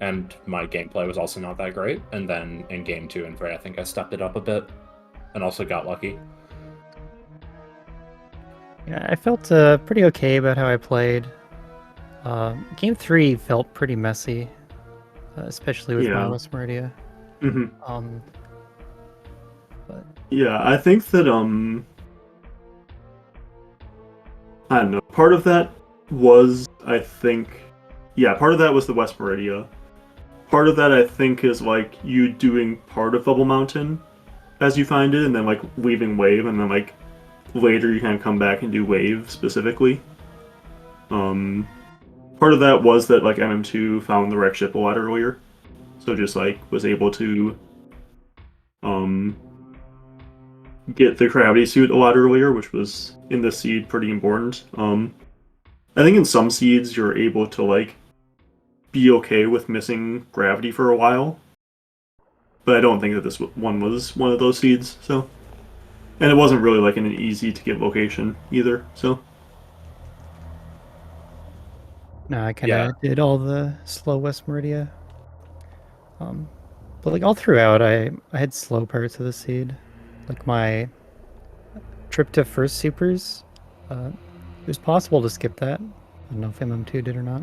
and my gameplay was also not that great. And then in game 2 and 3, I think I stepped it up a bit, and also got lucky. Yeah, I felt pretty okay about how I played. Game 3 felt pretty messy, especially with my West Meridia. But yeah, I think that I don't know. Part of that was, I think, part of that was the West Meridia. Part of that, I think, is like you doing part of Bubble Mountain as you find it, and then like leaving Wave, and then like later you kind of come back and do Wave specifically. Part of that was that like MM2 found the wreck ship a lot earlier, so just like was able to get the gravity suit a lot earlier, which was in this seed pretty important. I think in some seeds you're able to like be okay with missing gravity for a while, but I don't think that this one was one of those seeds. So, and it wasn't really like in an easy to get location either. So. no, I kind of did all the slow West Meridia. But like all throughout, I had slow parts of the seed. Like my trip to first supers, it was possible to skip that. I don't know if MM2 did or not.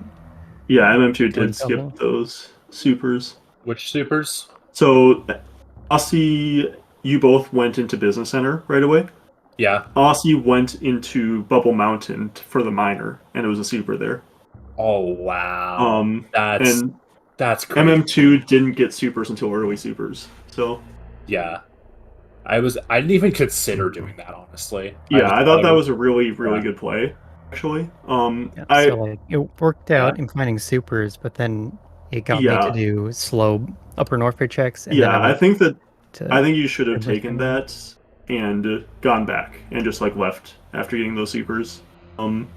Yeah, MM2 did skip those supers. Which supers? So, Osse, you both went into Business Center right away. Yeah. Osse went into Bubble Mountain for the minor, and it was a super there. Oh wow. That's crazy. MM2 didn't get supers until early supers. So yeah. I didn't even consider doing that, honestly. Yeah, I thought that was a really good play, actually. So like, it worked out in finding supers, but then it got me to do slow upper North Bay checks. And I think you should have taken that and gone back and just like left after getting those supers. And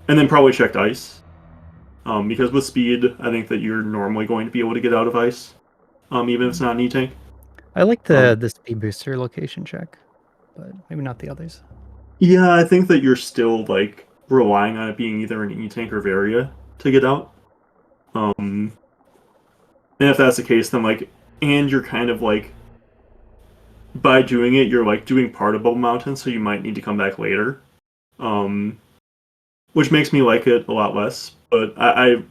then probably checked ice. Because with speed, I think that you're normally going to be able to get out of ice, even if it's not an E-tank. I like the speed booster location check, but maybe not the others. Yeah, I think that you're still like relying on it being either an E-tank or Varia to get out. And if that's the case, then like, and you're kind of like, by doing it, you're like doing part of Bubble Mountain, so you might need to come back later. Which makes me like it a lot less. But I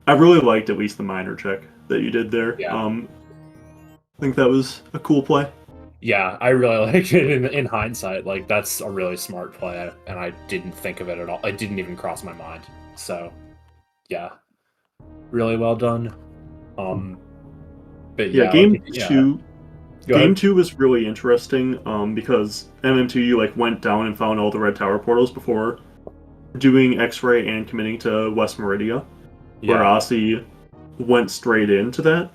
really liked at least the minor check that you did there. Yeah. I think that was a cool play. Yeah, I really like it in hindsight. Like, that's a really smart play, and I didn't think of it at all. It didn't even cross my mind. So, yeah, really well done. But Yeah, yeah, game yeah. two. Go Game ahead. 2 was really interesting because MM2 you like went down and found all the red tower portals before doing X-ray and committing to West Meridia, where Yeah, Osse went straight into that.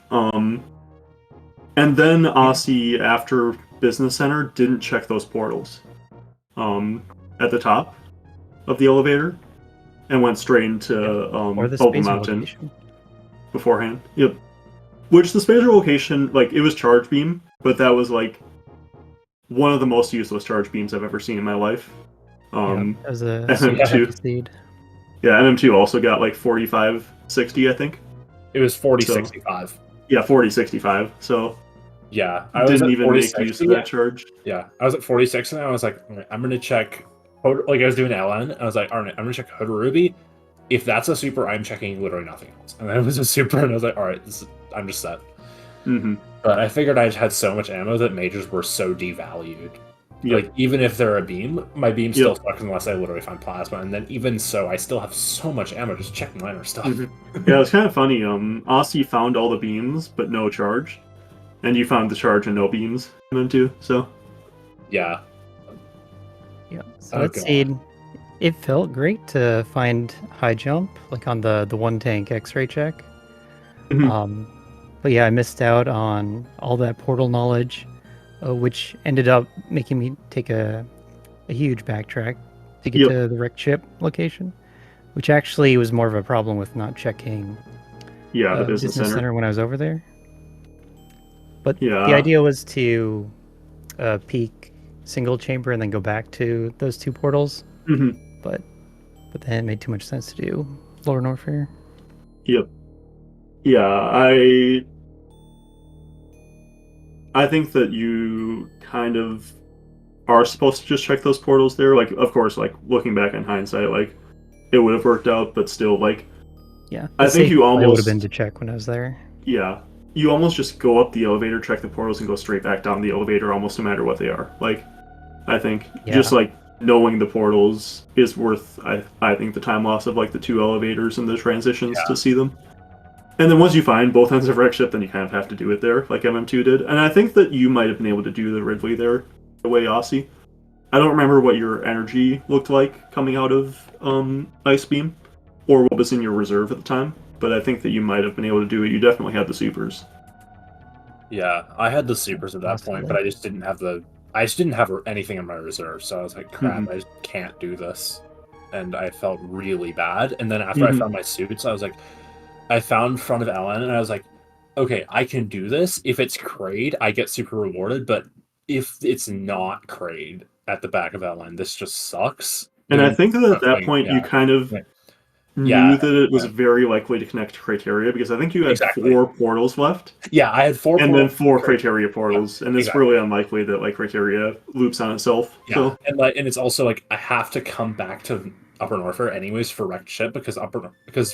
And then Osse, after Business Center, didn't check those portals at the top of the elevator and went straight into Or the Bubble spacer Mountain location. beforehand. Yep. Which the spacer location, like, it was charge beam, but that was like one of the most useless charge beams I've ever seen in my life. As a MM2. super seed. Yeah, MM2 also got like 45-60, I think. it was 40-65. Yeah, 40-65. So Yeah, I was didn't at even 46. make use of that charge. Yeah, I was at 46, and I was like, all right, I'm gonna check. Like, I was doing LN, and I was like, all right, I'm gonna check Hodorobi. If that's a super, I'm checking literally nothing else. And then it was a super, and I was like, all right, I'm just set. Mm-hmm. But I figured I had so much ammo that mages were so devalued. Yep. Like, even if they're a beam, my beam still sucks unless I literally find plasma. And then even so, I still have so much ammo. Just check minor stuff. Yeah, it's kind of funny. Osse found all the beams, but no charge. And you found the charge and no beams in them too, so... Yeah. Yeah. So Oh, that God. seed, it felt great to find high jump, like on the one tank X-ray check. Mhm. But yeah, I missed out on all that portal knowledge, which ended up making me take a huge backtrack to get Yep. to the wrecked ship location, which actually was more of a problem with not checking Yeah, the business center. when I was over there. But Yeah. the idea was to peek single chamber and then go back to those two portals. Mm-hmm. But then it made too much sense to do Lower Norfair. Yep. Yeah, I think that you kind of are supposed to just check those portals there. Like, of course, like, looking back in hindsight, like, it would have worked out, but still, like... Yeah. I think you would have almost... been to check when I was there. Yeah. You almost just go up the elevator, check the portals, and go straight back down the elevator almost no matter what they are. Like, I think just, like, knowing the portals is worth, I think, the time loss of, like, the two elevators and the transitions to see them. And then once you find both ends of wreck ship, then you kind of have to do it there, like MM2 did. And I think that you might have been able to do the Ridley there, the way Osse. I don't remember what your energy looked like coming out of Ice Beam, or what was in your reserve at the time, but I think that you might have been able to do it. You definitely had the supers. Yeah, I had the supers at that point, but I just didn't have anything in my reserve, so I was like, crap, I just can't do this. And I felt really bad. And then after I found my suits, I was like, I found front of Ellen, and I was like, okay, I can do this. If it's Kraid, I get super rewarded, but if it's not Kraid at the back of Ellen, this just sucks. And I think that at that point you kind of knew that it was very likely to connect to Criteria, because I think you had 4 portals left. Yeah, I had 4 and portals. then 4 Criteria portals, and it's really unlikely that like Criteria loops on itself. Yeah, so. and it's also like I have to come back to Upper Norfair anyways for Wrecked Ship, because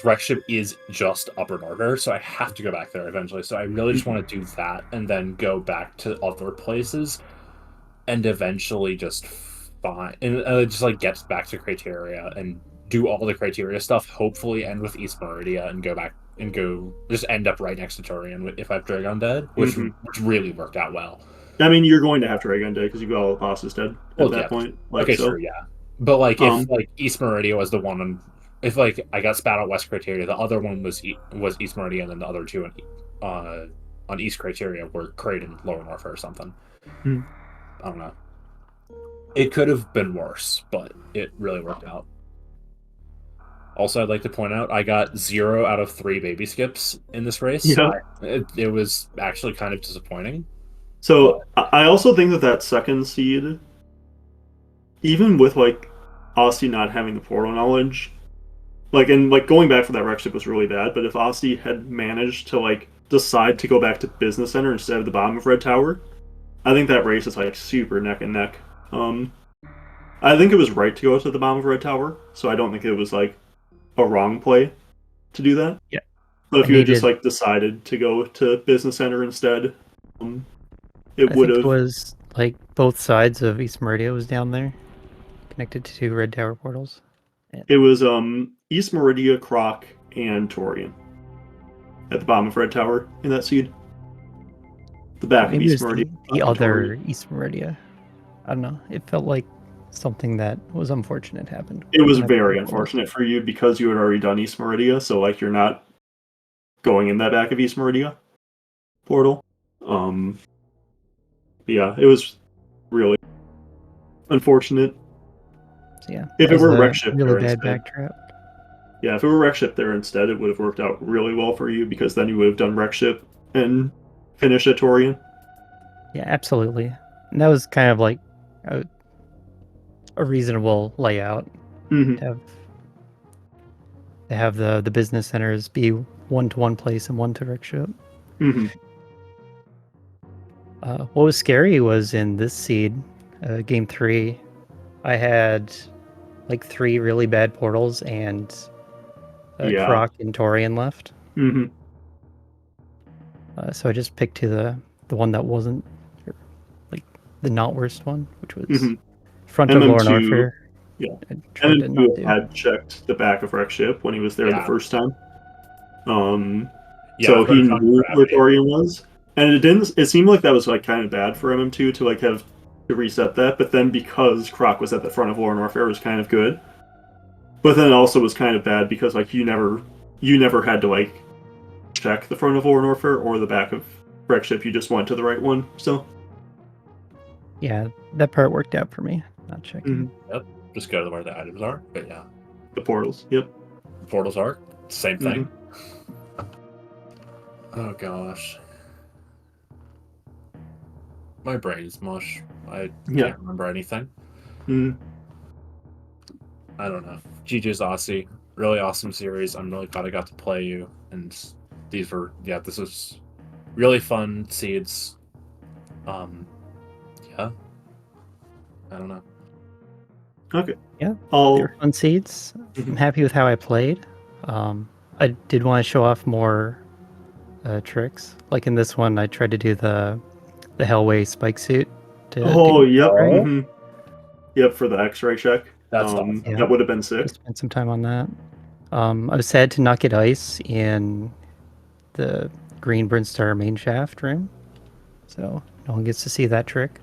Wrecked Ship is just Upper Norfair, so I have to go back there eventually. So I really just want to do that and then go back to other places and eventually just find and just like get back to Criteria and do all the Criteria stuff, hopefully end with East Meridia and go back and just end up right next to Turian if I have Dragon Dead, which really worked out well. I mean, you're going to have Dragon Dead because you got all the bosses dead at that point. Like, okay, sure, yeah. But like if like East Meridia was the one if like I got spat out West Criteria, the other one was East Meridia, and then the other two on East Criteria were Kraid and Lower Norfair or something. I don't know. It could have been worse, but it really worked out. Also, I'd like to point out I got 0 out of 3 baby skips in this race. Yeah. It was actually kind of disappointing. So I also think that second seed, even with like Osse not having the portal knowledge, like going back for that wreck ship was really bad. But if Osse had managed to like decide to go back to Business Center instead of the bottom of Red Tower, I think that race is like super neck and neck. I think it was right to go to the bottom of Red Tower, so I don't think it was like a wrong play to do that. Yeah. But if I you had just needed- like decided to go to Business Center instead, it I would think it have. was like both sides of East Meridia was down there, connected to 2 Red Tower portals. It was East Meridia, Croc, and Torian at the bottom of Red Tower in that seed. The back of Maybe it East was Meridia. the Croc, and other Torian. East Meridia. I don't know. It felt like something that was unfortunate happened. It was When I very played portals. unfortunate for you because you had already done East Meridia, so like you're not going in that back of East Meridia portal. Yeah, it was really unfortunate. So yeah, If that it was were a wreck ship really there bad instead. backtrap. Yeah, if it were wreck ship there instead, it would have worked out really well for you because then you would have done wreck ship and finished at Torian. Yeah, absolutely. And that was kind of like a reasonable layout Mm-hmm. to have the business centers be one to one place and one to wreck ship. Mm-hmm. What was scary was in this seed, game 3, I had like 3 really bad portals and Yeah. Croc and Torian left. Mm-hmm. So I just picked to the one that wasn't like the not worst one, which was Mm-hmm. front of Lauren MM2, Orpher. yeah. I tried to not MM2 do. had checked the back of wreck ship when he was there the Yeah. first time. Yeah, So for he knew where gravity. Torian was. And it seemed like that was like kind of bad for MM2 to like have to reset that, but then because Croc was at the front of Lauren Warfare, it was kind of good. But then it also was kind of bad because like you never had to like check the front of Lauren Warfare or the back of wreck ship, you just went to the right one. So Yeah, that part worked out for me. Not checking. Yep. Just go to where the items are. But yeah, the portals. Yep. the portals are same thing. Oh gosh, my brain's mush. I Yeah. can't remember anything. Mm. I don't know. GG's Osse. Really awesome series. I'm really glad I got to play you. And this was really fun seeds. Yeah. I don't know. Okay. Yeah, I'll they were fun seeds. I'm happy with how I played. I did want to show off more tricks. Like in this one, I tried to do the Hellway spike suit. Oh, yep. Oh. Mm-hmm. Yep, for the X-ray check. That's awesome. Yeah. That would have been sick. I spent some time on that. I was sad to not get ice in the green Brinstar main shaft room, so no one gets to see that trick.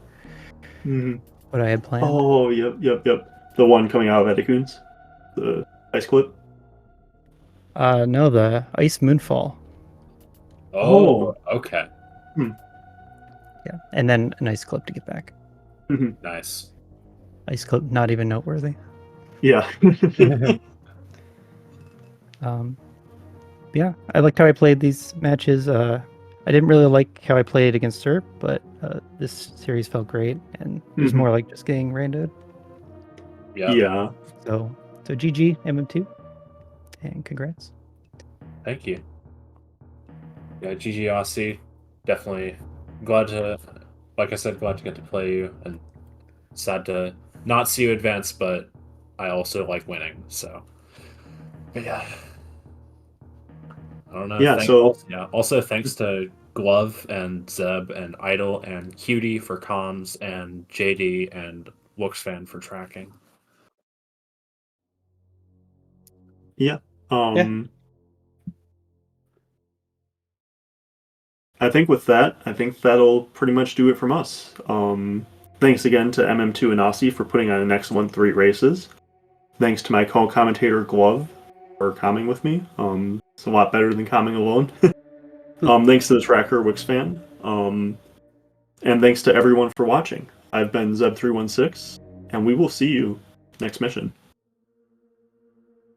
Mm-hmm. What I had planned. Oh, yep. The one coming out of Eddiecoons. The ice clip. No, the ice moonfall. Oh, okay. Yeah, and then an ice clip to get back. Mm-hmm. Nice. Ice clip, not even noteworthy. Yeah. Yeah, I liked how I played these matches. I didn't really like how I played against Serp, but this series felt great, and it was more like just getting randoed. Yeah. Yeah. So GG MM2, and congrats. Thank you. Yeah, GG Osse. Definitely glad to, like I said, glad to get to play you, and sad to not see you advance, but I also like winning, so. But yeah. I don't know. Yeah, Also thanks to Glove and Zeb and Idol and Cutie for comms and JD and Wooksfan for tracking. Yeah. Yeah. I think with that, that'll pretty much do it from us. Thanks again to MM2 and Osse for putting on an excellent 3 races. Thanks to my co-commentator Glove for calming with me. It's a lot better than calming alone. Thanks to the tracker Wixfan. And thanks to everyone for watching. I've been Zeb316, and we will see you next mission.